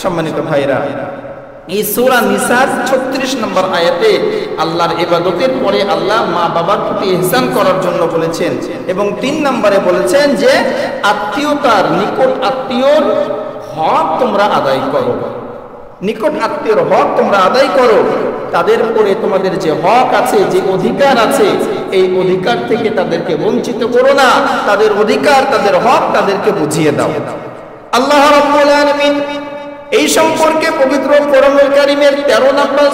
সম্মানিত ভাইরা, এই সূরা নিসার 36 নম্বর আয়াতে আল্লাহর ইবাদতের পরে আল্লাহ মা বাবার প্রতি ইহসান করার জন্য বলেছেন এবং 3 নম্বরে বলেছেন যে আত্মীয়তার নিকট আত্মীয়র হক তোমরা আদায় করো। নিকট আত্মীয়র হক তোমরা আদায় করো, তাদের উপরে তোমাদের যে হক আছে, যে অধিকার আছে, এই অধিকার থেকে তাদেরকে বঞ্চিত করো না। তাদের অধিকার, তাদের হক তাদেরকে বুঝিয়ে দাও। আল্লাহ রাব্বুল আলামিন এই সম্পর্কে পবিত্র কোরআনুল কারীমের 13 নম্বর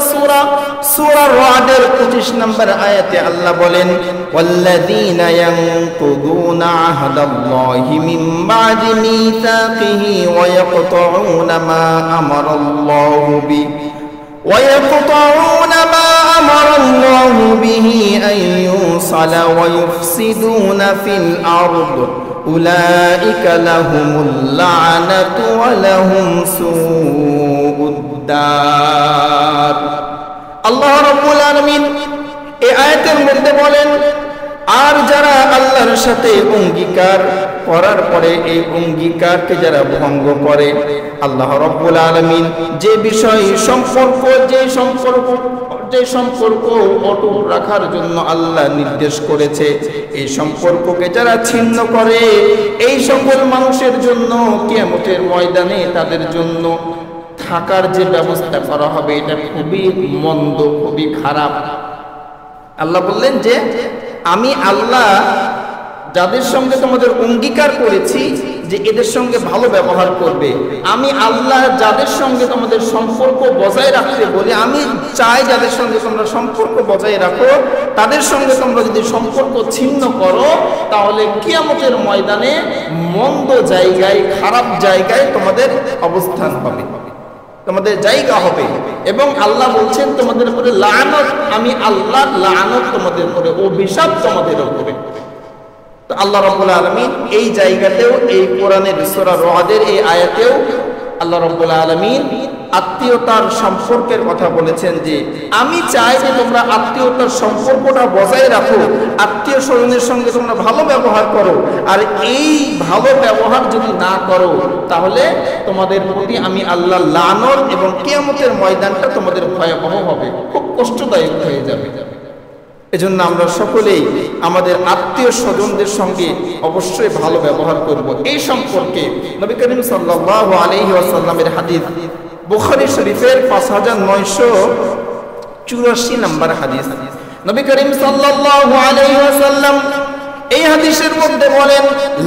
সূরা রা'দের 25 নম্বর আয়াতে আল্লাহ বলেন, ওয়াল্লাযীনা ইয়ানকুদুনা আহদাল্লাহি মিন বা'দি মিসাকিহি ওয়া ইয়াকতাউনা মা আমারাল্লাহু বিহি আন ইউসালা ওয়া ইউফসিদুনা ফিল আরদ উলাইকা লাহুমুল লা'নাতু ওয়া লাহুম সুউদ দার। আল্লাহ রাব্বুল আলামিন এই আয়াতের মধ্যে বলেন, আর যারা আল্লাহর সাথে অঙ্গীকার করার পরে এই অঙ্গীকারকে যারা ভঙ্গ করে, আল্লাহ রাব্বুল আলামিন যে বিষয় সম্পর্ক অটুট রাখার জন্য আল্লাহ নির্দেশ করেছে, এই সম্পর্ককে যারা ছিন্ন করে, এই সকল মানুষের জন্য কিয়ামতের ময়দানে তাদের জন্য থাকার যে ব্যবস্থা করা হবে এটা খুবই মন্দ, খুবই খারাপ। আল্লাহ বললেন যে আমি আল্লাহ যাদের সঙ্গে তোমাদের অঙ্গীকার করেছি যে এদের সঙ্গে ভালো ব্যবহার করবে, আমি আল্লাহ যাদের সঙ্গে তোমাদের সম্পর্ক বজায় রাখতে বলি, আমি চাই যাদের সঙ্গে তোমরা সম্পর্ক বজায় রাখো, তাদের সঙ্গে তোমরা যদি সম্পর্ক ছিন্ন করো তাহলে কিয়ামতের ময়দানে মন্দ জায়গায়, খারাপ জায়গায় তোমাদের অবস্থান হবে, তোমাদের জায়গা হবে। এবং আল্লাহ বলছেন তোমাদের উপরে লানত, আমি আল্লাহর লানত তোমাদের উপরে, অভিশাপ তোমাদের উপরে। তো আল্লাহ রাব্বুল আলামিন এই জায়গাতেও, এই কোরআনের সূরা রা'দের এই আয়াতেও আল্লাহ রাব্বুল আলামিন আত্মীয়তার সম্পর্কের কথা বলেছেন যে আমি চাই যে তোমরা আত্মীয়তার সম্পর্কটা বজায় রাখো, আত্মীয় স্বজনের সঙ্গে তোমরা ভালো ব্যবহার করো। আর এই ভালো ব্যবহার যদি না করো তাহলে তোমাদের প্রতি আমি আল্লাহ লানত এবং কিয়ামতের ময়দানটা তোমাদের ভয়াবহ হবে, খুব কষ্টদায়ক হয়ে যাবে। এজন্য আমরা সকলেই আমাদের আত্মীয় স্বজনদের সঙ্গে অবশ্যই ভালো ব্যবহার করব। এই সম্পর্কে নবী করিম সাল্লাল্লাহু আলাইহি ওয়াসাল্লামের হাদিস, বুখারী শরীফের 5984 নম্বর হাদিস, নবী করিম সাল্লাল্লাহু আলাইহি ওয়াসাল্লাম এই হাদিসের মধ্যে বলেন,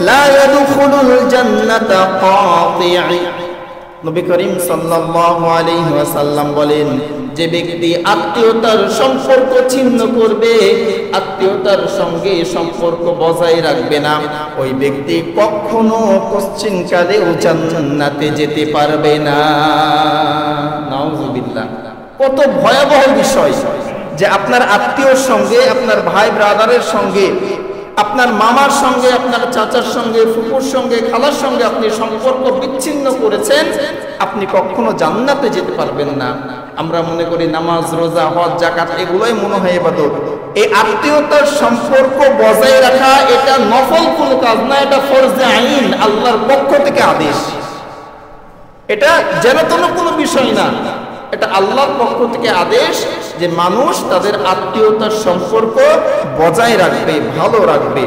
লা ইয়াদখুলুল জান্নাতা কাতি'। নবী করিম সাল্লাল্লাহু আলাইহি ওয়াসাল্লাম বলেন, যে ব্যক্তি আত্মীয়তার সম্পর্ক ছিন্ন করবে, আত্মীয়তার সঙ্গে সম্পর্ক বজায় রাখবে না, ওই ব্যক্তি কখনো পশ্চিমকালেও জান্নাতে যেতে পারবে না। নাউযুবিল্লাহ। কত ভয়াবহ বিষয় যে আপনার আত্মীয়র সঙ্গে, আপনার ভাই ব্রাদারের সঙ্গে, আপনার মামার সঙ্গে, আপনার চাচার সঙ্গে, ফুপুর সঙ্গে, খালার সঙ্গে আপনি সম্পর্ক বিচ্ছিন্ন করেছেন, আপনি কখনো জান্নাতে যেতে পারবেন না। আমরা মনে করি নামাজ, রোজা, হজ, যাকাত এগুলোই মনে হয় ইবাদত। এই আত্মীয়তার সম্পর্ক বজায় রাখা এটা নফল কোনো কাজ না, এটা ফরজে আইন, আল্লাহর পক্ষ থেকে আদেশ। এটা যেন কোনো বিষয় না, এটা আল্লাহর পক্ষ থেকে আদেশ যে মানুষ তাদের আত্মীয়তার সম্পর্ক বজায় রাখবে, ভালো রাখবে।